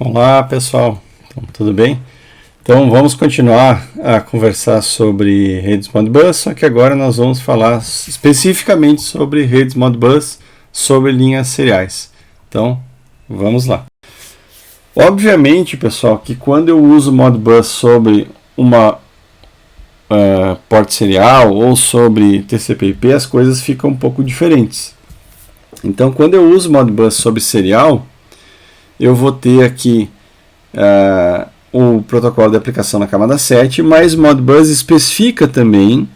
Olá pessoal, então, tudo bem? Então vamos continuar a conversar sobre redes Modbus, só que agora nós vamos falar especificamente sobre redes Modbus, sobre linhas seriais. Então vamos lá. Obviamente, pessoal, que quando eu uso Modbus sobre uma porta serial ou sobre TCP/IP, as coisas ficam um pouco diferentes. Então quando eu uso Modbus sobre serial, eu vou ter aqui o protocolo de aplicação na camada 7, mas Modbus especifica também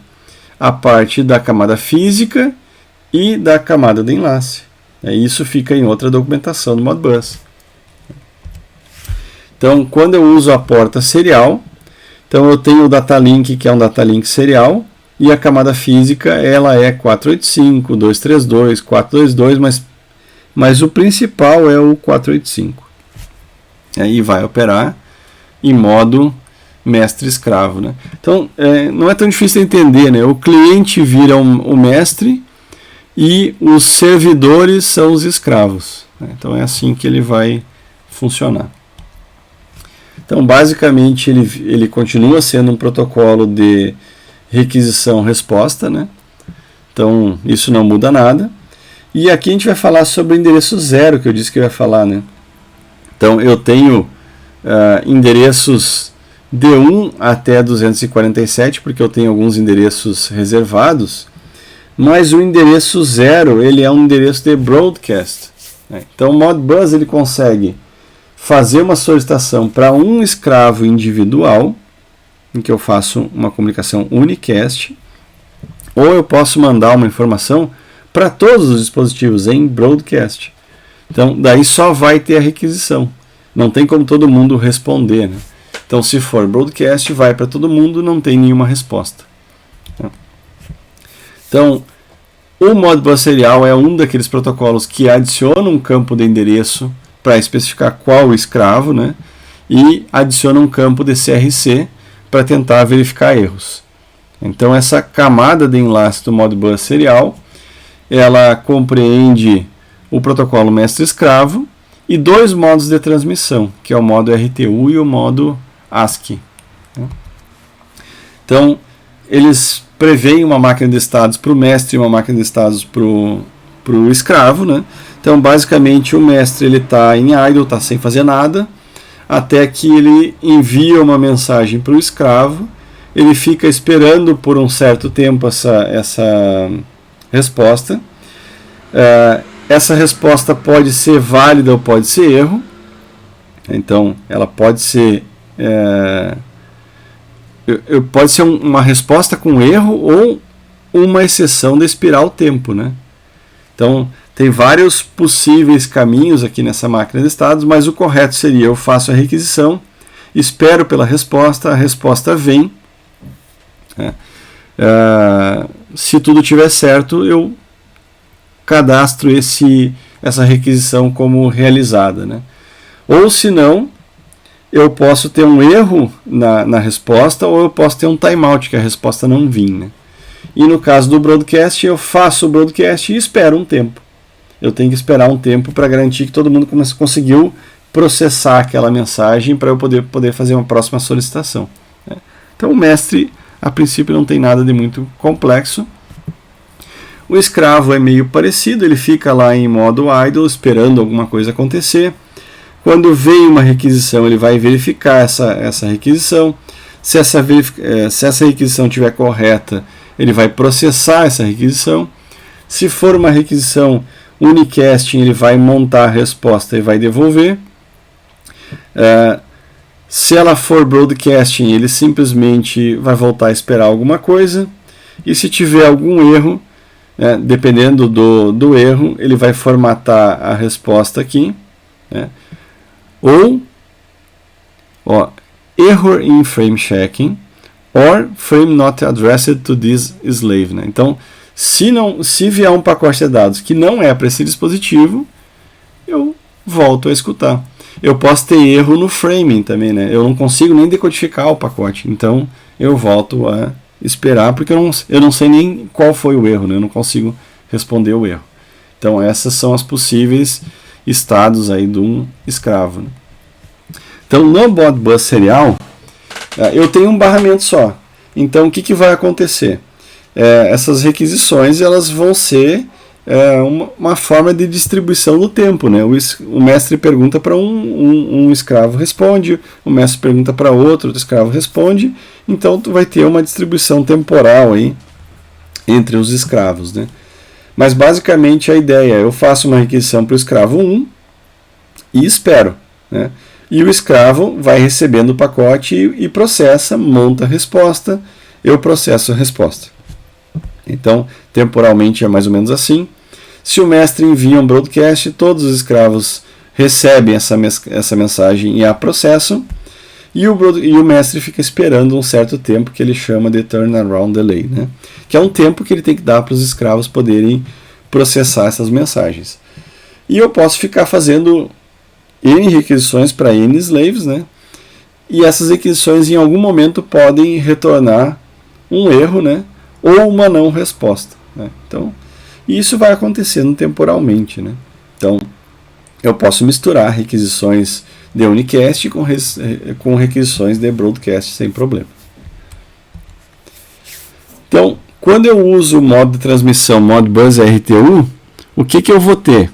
a parte da camada física e da camada de enlace. Isso fica em outra documentação do Modbus. Então, quando eu uso a porta serial, então eu tenho o datalink, que é um datalink serial, e a camada física ela é 485, 232, 422, mas o principal é o 485. Aí vai operar em modo mestre-escravo, né? Então, não é tão difícil de entender, né? O cliente vira o mestre e os servidores são os escravos, né? Então, é assim que ele vai funcionar. Então, basicamente, ele continua sendo um protocolo de requisição-resposta, né? Então, isso não muda nada. E aqui a gente vai falar sobre o endereço zero, que eu disse que eu ia falar, né? Então, eu tenho endereços de 1 até 247, porque eu tenho alguns endereços reservados, mas o endereço 0 ele é um endereço de broadcast, né? Então, o Modbus ele consegue fazer uma solicitação para um escravo individual, em que eu faço uma comunicação unicast, ou eu posso mandar uma informação para todos os dispositivos em broadcast. Então, daí só vai ter a requisição. Não tem como todo mundo responder, né? Então, se for broadcast, vai para todo mundo, não tem nenhuma resposta. Então, o Modbus serial é um daqueles protocolos que adiciona um campo de endereço para especificar qual o escravo, né? E adiciona um campo de CRC para tentar verificar erros. Então, essa camada de enlace do Modbus serial, ela compreende o protocolo mestre-escravo e dois modos de transmissão, que é o modo RTU e o modo ASCII. Então, eles preveem uma máquina de estados para o mestre e uma máquina de estados para o escravo, né? Então, basicamente, o mestre está em idle, está sem fazer nada, até que ele envia uma mensagem para o escravo, ele fica esperando por um certo tempo essa resposta. Essa resposta pode ser válida ou pode ser erro. Então, ela pode ser pode ser uma resposta com erro ou uma exceção de expirar o tempo, né? Então, tem vários possíveis caminhos aqui nessa máquina de estados, mas o correto seria: eu faço a requisição, espero pela resposta, a resposta vem. Se tudo estiver certo, eu cadastro essa requisição como realizada, né? Ou se não, eu posso ter um erro na resposta, ou eu posso ter um timeout, que a resposta não vir, né? E no caso do broadcast, eu faço o broadcast e espero um tempo. Eu tenho que esperar um tempo para garantir que todo mundo conseguiu processar aquela mensagem para eu poder fazer uma próxima solicitação, né? Então o mestre, a princípio, não tem nada de muito complexo. O escravo é meio parecido, ele fica lá em modo idle, esperando alguma coisa acontecer. Quando vem uma requisição, ele vai verificar essa requisição. Se essa requisição estiver correta, ele vai processar essa requisição. Se for uma requisição unicasting, ele vai montar a resposta e vai devolver. Se ela for broadcasting, ele simplesmente vai voltar a esperar alguma coisa. E se tiver algum erro, dependendo do erro, ele vai formatar a resposta aqui, né? Ou error in frame checking or frame not addressed to this slave, né? Então, se vier um pacote de dados que não é para esse dispositivo, eu volto a escutar. Eu posso ter erro no framing também, né? Eu não consigo nem decodificar o pacote, então eu volto a esperar, porque eu não sei nem qual foi o erro, né? Eu não consigo responder o erro. Então essas são as possíveis estados aí de um escravo, né? Então, no Modbus serial, eu tenho um barramento só. Então, o que vai acontecer? Essas requisições elas vão ser uma forma de distribuição do tempo, né? O mestre pergunta para um escravo responde, o mestre pergunta para outro escravo responde, então tu vai ter uma distribuição temporal aí entre os escravos, né? Mas basicamente a ideia é eu faço uma requisição para o escravo 1 e espero, né? E o escravo vai recebendo o pacote e processa, monta a resposta, eu processo a resposta. Então, temporalmente é mais ou menos assim. Se o mestre envia um broadcast, todos os escravos recebem essa mensagem e a processam, e o mestre fica esperando um certo tempo que ele chama de turnaround delay, né? Que é um tempo que ele tem que dar para os escravos poderem processar essas mensagens. E eu posso ficar fazendo N requisições para N slaves, né? E essas requisições em algum momento podem retornar um erro, né? Ou uma não resposta, né? Então, isso vai acontecendo temporalmente, né? Então, eu posso misturar requisições de unicast com requisições de broadcast sem problema. Então, quando eu uso o modo de transmissão Modbus RTU, o que eu vou ter?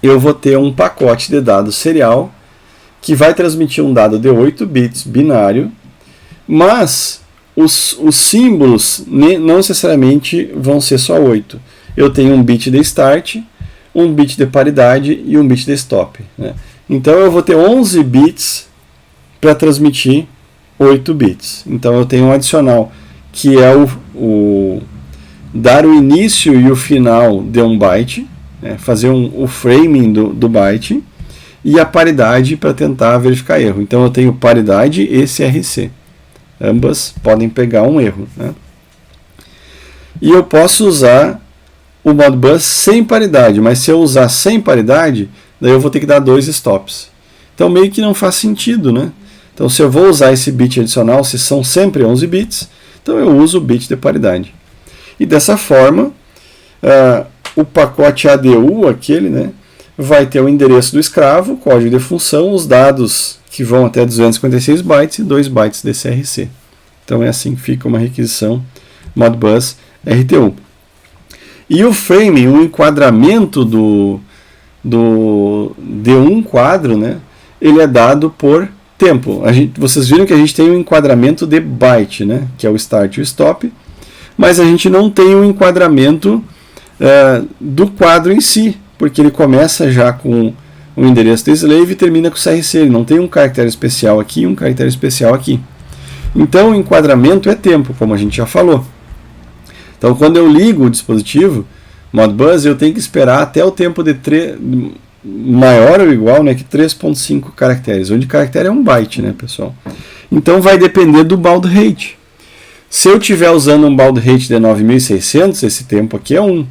Eu vou ter um pacote de dados serial que vai transmitir um dado de 8 bits binário, mas os símbolos não necessariamente vão ser só 8. Eu tenho um bit de start, um bit de paridade e um bit de stop, né? Então eu vou ter 11 bits para transmitir 8 bits. Então eu tenho um adicional que é dar o início e o final de um byte, né? Fazer o framing do byte, e a paridade para tentar verificar erro. Então eu tenho paridade e CRC. Ambas podem pegar um erro, né? E eu posso usar o Modbus sem paridade, mas se eu usar sem paridade, daí eu vou ter que dar 2 stops. Então meio que não faz sentido, né? Então se eu vou usar esse bit adicional, se são sempre 11 bits, então eu uso o bit de paridade. E dessa forma, o pacote ADU, aquele, né, vai ter o endereço do escravo, código de função, os dados que vão até 256 bytes e 2 bytes de CRC. Então é assim que fica uma requisição Modbus RTU. E o framing, o enquadramento de um quadro, né, ele é dado por tempo. Vocês viram que a gente tem um enquadramento de byte, né, que é o start e o stop, mas a gente não tem um enquadramento do quadro em si, porque ele começa já com o endereço do slave e termina com o CRC. Ele não tem um caractere especial aqui e um caractere especial aqui. Então o enquadramento é tempo, como a gente já falou. Então quando eu ligo o dispositivo Modbus, eu tenho que esperar até o tempo de maior ou igual, né, que 3.5 caracteres, onde caractere é um byte, né, pessoal? Então vai depender do baud rate. Se eu estiver usando um baud rate de 9600, esse tempo aqui é 1.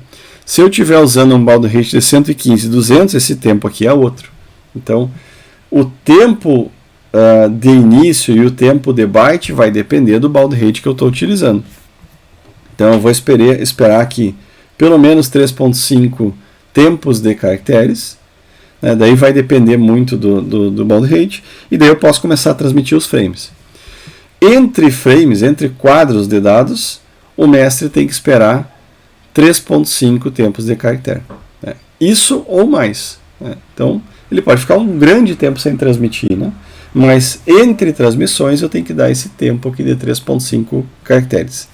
Se eu estiver usando um baud rate de 115, 200, esse tempo aqui é outro. Então, o tempo de início e o tempo de byte vai depender do baud rate que eu estou utilizando. Então, eu vou esperar aqui pelo menos 3.5 tempos de caracteres, né? Daí vai depender muito do baud rate, e daí eu posso começar a transmitir os frames. Entre frames, entre quadros de dados, o mestre tem que esperar 3.5 tempos de caractere, né? Isso ou mais, né? Então, ele pode ficar um grande tempo sem transmitir, né? Mas entre transmissões eu tenho que dar esse tempo aqui de 3.5 caracteres.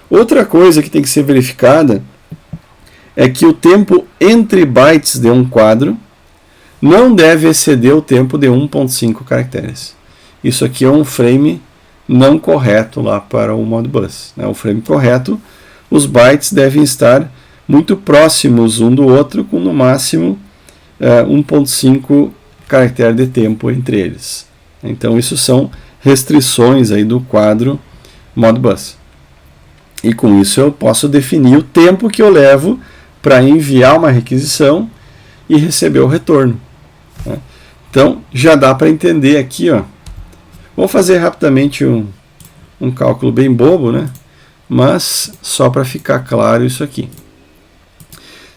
Outra coisa que tem que ser verificada é que o tempo entre bytes de um quadro não deve exceder o tempo de 1.5 caracteres. Isso aqui é um frame não correto lá para o Modbus, né? O frame correto, os bytes devem estar muito próximos um do outro, com no máximo 1.5 caractere de tempo entre eles. Então isso são restrições aí do quadro Modbus. E com isso eu posso definir o tempo que eu levo para enviar uma requisição e receber o retorno, né? Então já dá para entender aqui, ó. Vou fazer rapidamente um cálculo bem bobo, né? Mas só para ficar claro isso aqui.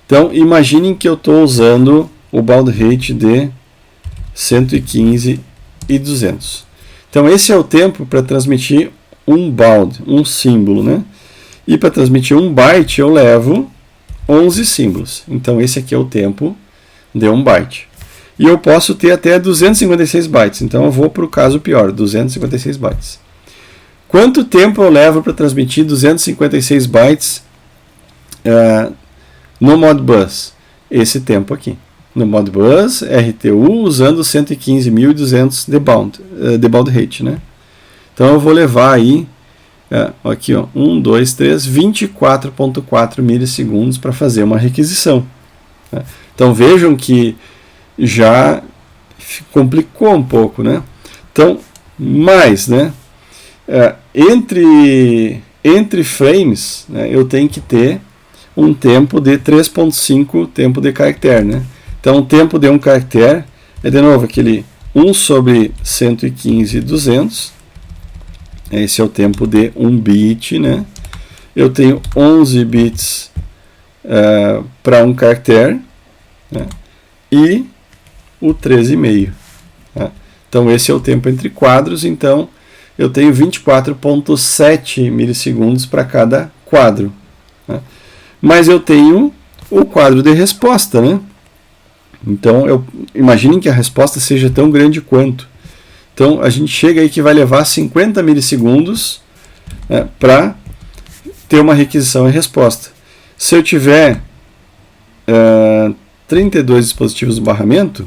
Então imaginem que eu estou usando o baud rate de 115 200. Então esse é o tempo para transmitir um baud, um símbolo, né? E para transmitir um byte eu levo 11 símbolos. Então esse aqui é o tempo de um byte. E eu posso ter até 256 bytes. Então eu vou para o caso pior, 256 bytes. Quanto tempo eu levo para transmitir 256 bytes no Modbus? Esse tempo aqui. No Modbus RTU usando 115.200 de baud rate, né? Então eu vou levar aí aqui, ó, 1, 2, 3, 24.4 milissegundos para fazer uma requisição. Né? Então vejam que já complicou um pouco, né? Então, mais, né? Entre frames, né, eu tenho que ter um tempo de 3.5 tempo de caractere, né? Então, o tempo de um caractere é, de novo, aquele 1 sobre 115.200. Esse é o tempo de um bit, né? Eu tenho 11 bits para um caractere, né? E o 13,5. Né? Então, esse é o tempo entre quadros. Então, eu tenho 24.7 milissegundos para cada quadro. Né? Mas eu tenho o quadro de resposta, né? Então, imaginem que a resposta seja tão grande quanto. Então, a gente chega aí que vai levar 50 milissegundos, né, para ter uma requisição e resposta. Se eu tiver 32 dispositivos no barramento,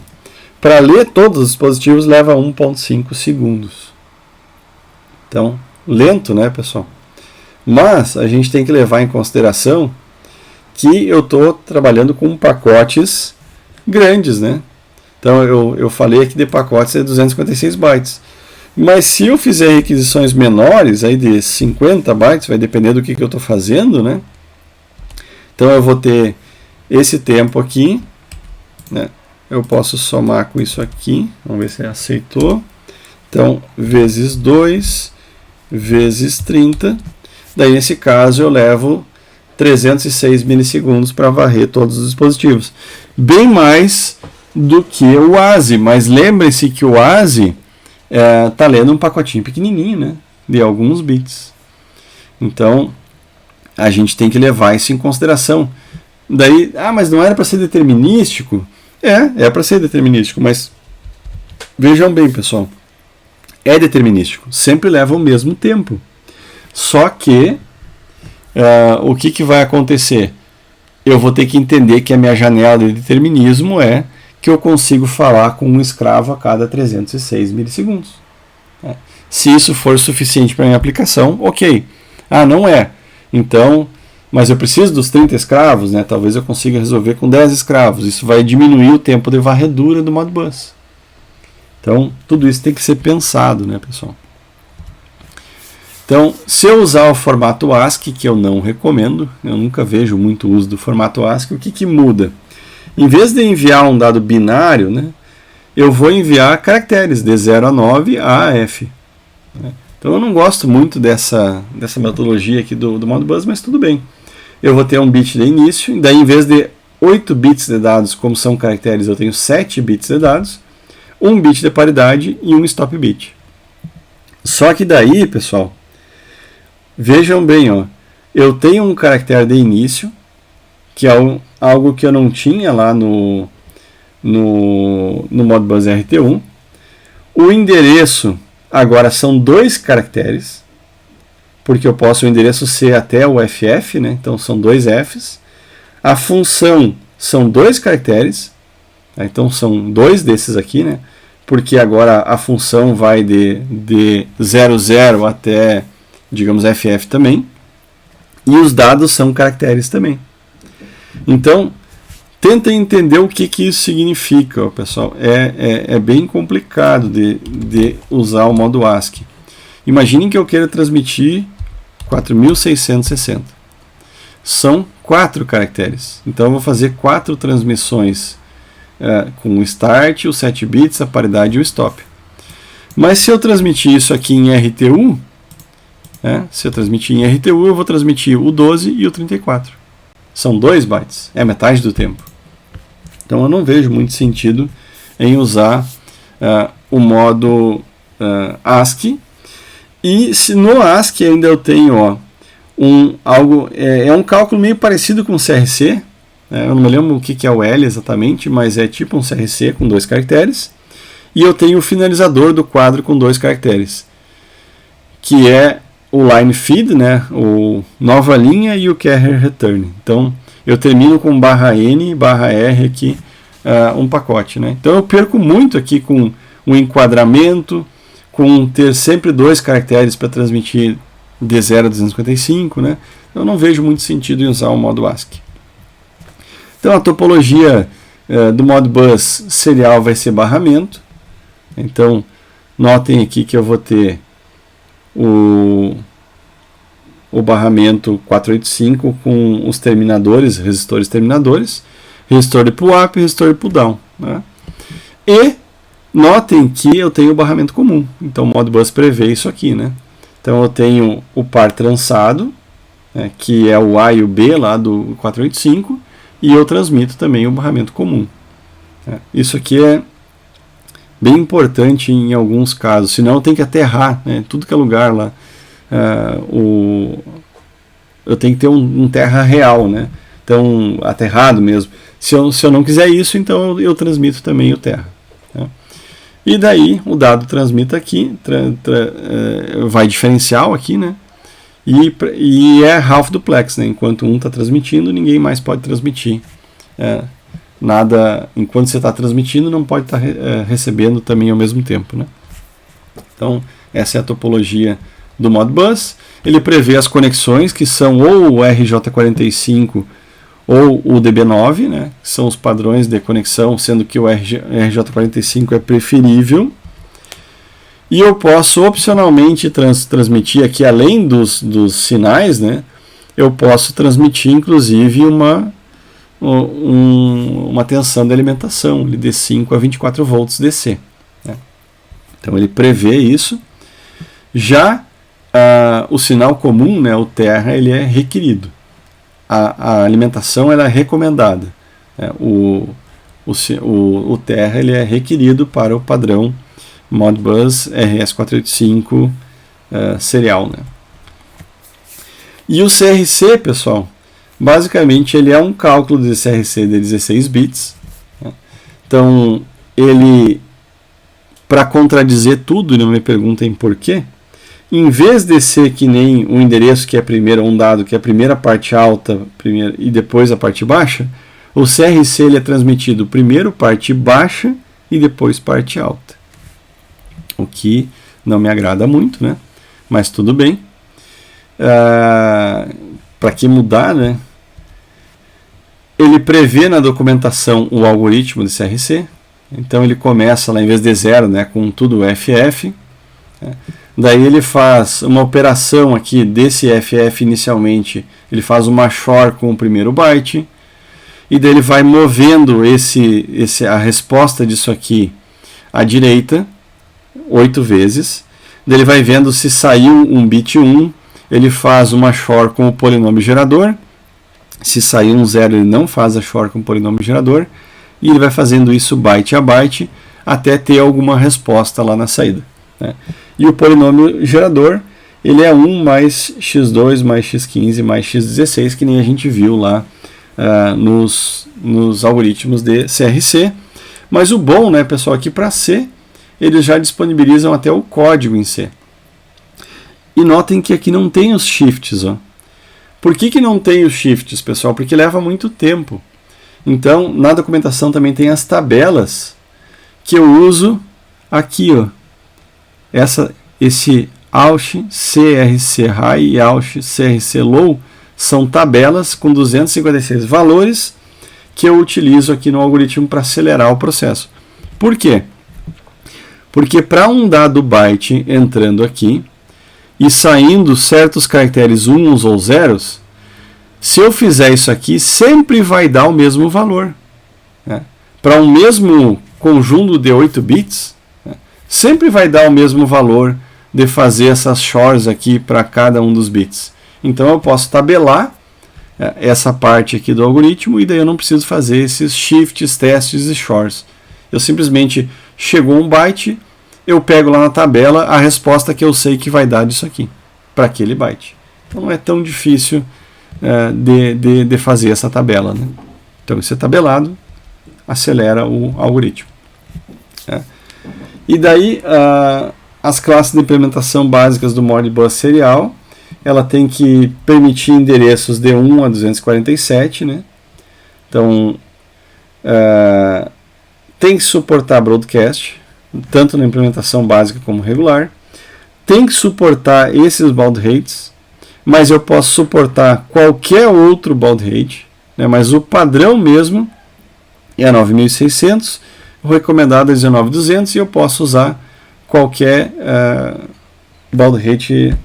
para ler todos os dispositivos leva 1.5 segundos. Então, lento, né, pessoal? Mas a gente tem que levar em consideração que eu estou trabalhando com pacotes grandes, né? Então eu falei aqui de pacotes de 256 bytes. Mas se eu fizer requisições menores, aí de 50 bytes, vai depender do que eu estou fazendo, né? Então eu vou ter esse tempo aqui, né? Eu posso somar com isso aqui, vamos ver se ele aceitou. Então, vezes 2, vezes 30. Daí, nesse caso, eu levo 306 milissegundos para varrer todos os dispositivos. Bem mais do que o ASI, mas lembre-se que o ASI está lendo um pacotinho pequenininho, né, de alguns bits. Então, a gente tem que levar isso em consideração. Daí, mas não era para ser determinístico? É para ser determinístico, mas vejam bem, pessoal, é determinístico, sempre leva o mesmo tempo. Só que o que vai acontecer? Eu vou ter que entender que a minha janela de determinismo é que eu consigo falar com um escravo a cada 306 milissegundos. Se isso for suficiente para a minha aplicação, ok. Não é. Então, mas eu preciso dos 30 escravos, né? Talvez eu consiga resolver com 10 escravos. Isso vai diminuir o tempo de varredura do Modbus. Então, tudo isso tem que ser pensado, né, pessoal? Então, se eu usar o formato ASCII, que eu não recomendo, eu nunca vejo muito uso do formato ASCII, o que muda? Em vez de enviar um dado binário, né, eu vou enviar caracteres de 0 a 9 a F. Então eu não gosto muito dessa metodologia aqui do Modbus, mas tudo bem. Eu vou ter um bit de início, daí em vez de 8 bits de dados, como são caracteres, eu tenho 7 bits de dados, 1 bit de paridade e um stop bit. Só que daí, pessoal, vejam bem, ó, eu tenho um caractere de início, que é algo que eu não tinha lá no Modbus RT1. O endereço agora são 2 caracteres, porque eu posso o endereço ser até o FF, né? Então são 2 Fs. A função são 2 caracteres, tá? Então são 2 desses aqui, né? Porque agora a função vai de 00 até, digamos, FF também. E os dados são caracteres também. Então, tentem entender o que isso significa, pessoal. É bem complicado de usar o modo ASCII. Imaginem que eu queira transmitir 4660. São 4 caracteres. Então eu vou fazer 4 transmissões com o start, os 7 bits, a paridade e o stop. Mas se eu transmitir isso aqui em RTU, se eu transmitir em RTU, eu vou transmitir o 12 e o 34. São 2 bytes, é metade do tempo. Então eu não vejo muito sentido em usar o modo ASCII, e se no ASCII ainda eu tenho um cálculo meio parecido com o CRC, eu não me lembro o que é o L exatamente, mas é tipo um CRC com 2 caracteres, e eu tenho o finalizador do quadro com 2 caracteres, que é o line feed, né, o nova linha, e o carrier return. Então eu termino com /N, /R aqui, um pacote, né? Então eu perco muito aqui com o enquadramento, com ter sempre 2 caracteres para transmitir D0 a 255, né? Eu não vejo muito sentido em usar o modo ASCII. Então a topologia do Modbus serial vai ser barramento. Então notem aqui que eu vou ter o barramento 485 com os terminadores, resistores terminadores, resistor de pull-up e resistor de pull-down, né? E notem que eu tenho o barramento comum, então o Modbus prevê isso aqui, né? Então eu tenho o par trançado, né, que é o A e o B lá do 485, e eu transmito também o barramento comum. Isso aqui é bem importante em alguns casos, senão eu tenho que aterrar, né, tudo que é lugar lá. Eu tenho que ter um terra real, né? Então, aterrado mesmo. Se eu não quiser isso, então eu transmito também o terra. Tá? E daí o dado transmite aqui, vai diferencial aqui, né? E é half duplex, né? Enquanto um está transmitindo, ninguém mais pode transmitir. Nada, enquanto você está transmitindo, não pode estar recebendo também ao mesmo tempo, né? Então, essa é a topologia do Modbus. Ele prevê as conexões que são ou o RJ45 ou o DB9, né, que são os padrões de conexão, sendo que o RJ45 é preferível. E eu posso opcionalmente transmitir aqui, além dos sinais, né, eu posso transmitir inclusive uma tensão de alimentação de 5 a 24 volts DC. Né. Então ele prevê isso. Já o sinal comum, né, o terra, ele é requerido. A alimentação ela é recomendada. O terra ele é requerido para o padrão Modbus RS485 serial. Né? E o CRC, pessoal, basicamente ele é um cálculo de CRC de 16 bits. Né? Então, ele, para contradizer tudo, não me perguntem por quê, em vez de ser que nem um endereço que é primeiro um dado, que é a primeira parte alta e depois a parte baixa, o CRC ele é transmitido primeiro parte baixa e depois parte alta. O que não me agrada muito, né? Mas tudo bem. Para que mudar, né? Ele prevê na documentação o algoritmo de CRC. Então ele começa lá, em vez de 0, né, com tudo FF. Né? Daí ele faz uma operação aqui desse FF inicialmente, ele faz uma XOR com o primeiro byte, e daí ele vai movendo a resposta disso aqui à direita 8 vezes. Daí ele vai vendo se saiu um bit 1, ele faz uma XOR com o polinômio gerador. Se sair um 0, ele não faz a XOR com o polinômio gerador, e ele vai fazendo isso byte a byte até ter alguma resposta lá na saída. Né? E o polinômio gerador, ele é 1 mais x2 mais x15 mais x16, que nem a gente viu lá nos algoritmos de CRC. Mas o bom, né, pessoal, aqui para C, eles já disponibilizam até o código em C. E notem que aqui não tem os shifts. Ó. Por que não tem os shifts, pessoal? Porque leva muito tempo. Então, na documentação também tem as tabelas que eu uso aqui, ó. Esse AUSH CRC High e AUSH CRC Low são tabelas com 256 valores que eu utilizo aqui no algoritmo para acelerar o processo. Por quê? Porque para um dado byte entrando aqui e saindo certos caracteres uns ou zeros, se eu fizer isso aqui, sempre vai dar o mesmo valor. Né? Para um mesmo conjunto de 8 bits, sempre vai dar o mesmo valor de fazer essas XORs aqui para cada um dos bits. Então eu posso tabelar essa parte aqui do algoritmo e daí eu não preciso fazer esses shifts, testes e XORs. Eu simplesmente chegou um byte, eu pego lá na tabela a resposta que eu sei que vai dar disso aqui, para aquele byte. Então não é tão difícil de fazer essa tabela, né? Então isso é tabelado, acelera o algoritmo. E daí as classes de implementação básicas do Modbus serial, ela tem que permitir endereços de 1 a 247, né? Então tem que suportar broadcast, tanto na implementação básica como regular. Tem que suportar esses baud rates, mas eu posso suportar qualquer outro baud rate, né? Mas o padrão mesmo é 9600, o recomendado é 19200 e eu posso usar qualquer baud rate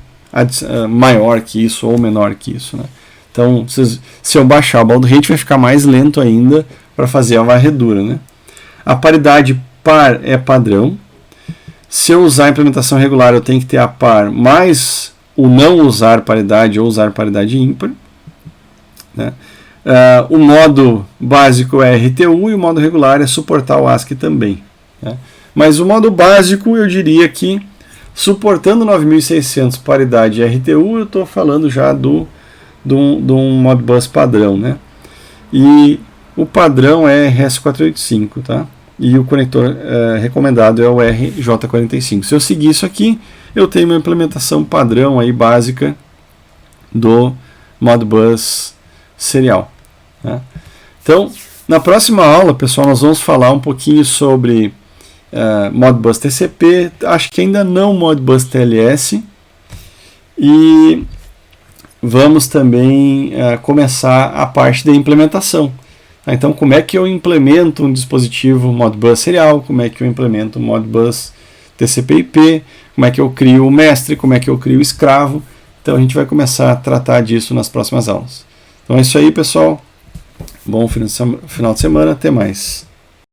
maior que isso ou menor que isso, né? Então, se eu baixar o baud rate, vai ficar mais lento ainda para fazer a varredura, né? A paridade par é padrão. Se eu usar a implementação regular, eu tenho que ter a par mais o não usar paridade ou usar paridade ímpar, né? O modo básico é RTU e o modo regular é suportar o ASCII também, né? Mas o modo básico, eu diria que suportando 9600 paridade RTU, eu estou falando já de um Modbus padrão, né? E o padrão é RS485, tá? E o conector recomendado é o RJ45. Se eu seguir isso aqui, eu tenho uma implementação padrão aí básica do Modbus serial, né? Então, na próxima aula, pessoal, nós vamos falar um pouquinho sobre Modbus TCP, acho que ainda não Modbus TLS, e vamos também começar a parte da implementação. Então, como é que eu implemento um dispositivo Modbus serial, como é que eu implemento um Modbus TCP/IP, como é que eu crio o mestre, como é que eu crio o escravo. Então, a gente vai começar a tratar disso nas próximas aulas. Então é isso aí, pessoal. Bom final de semana, até mais.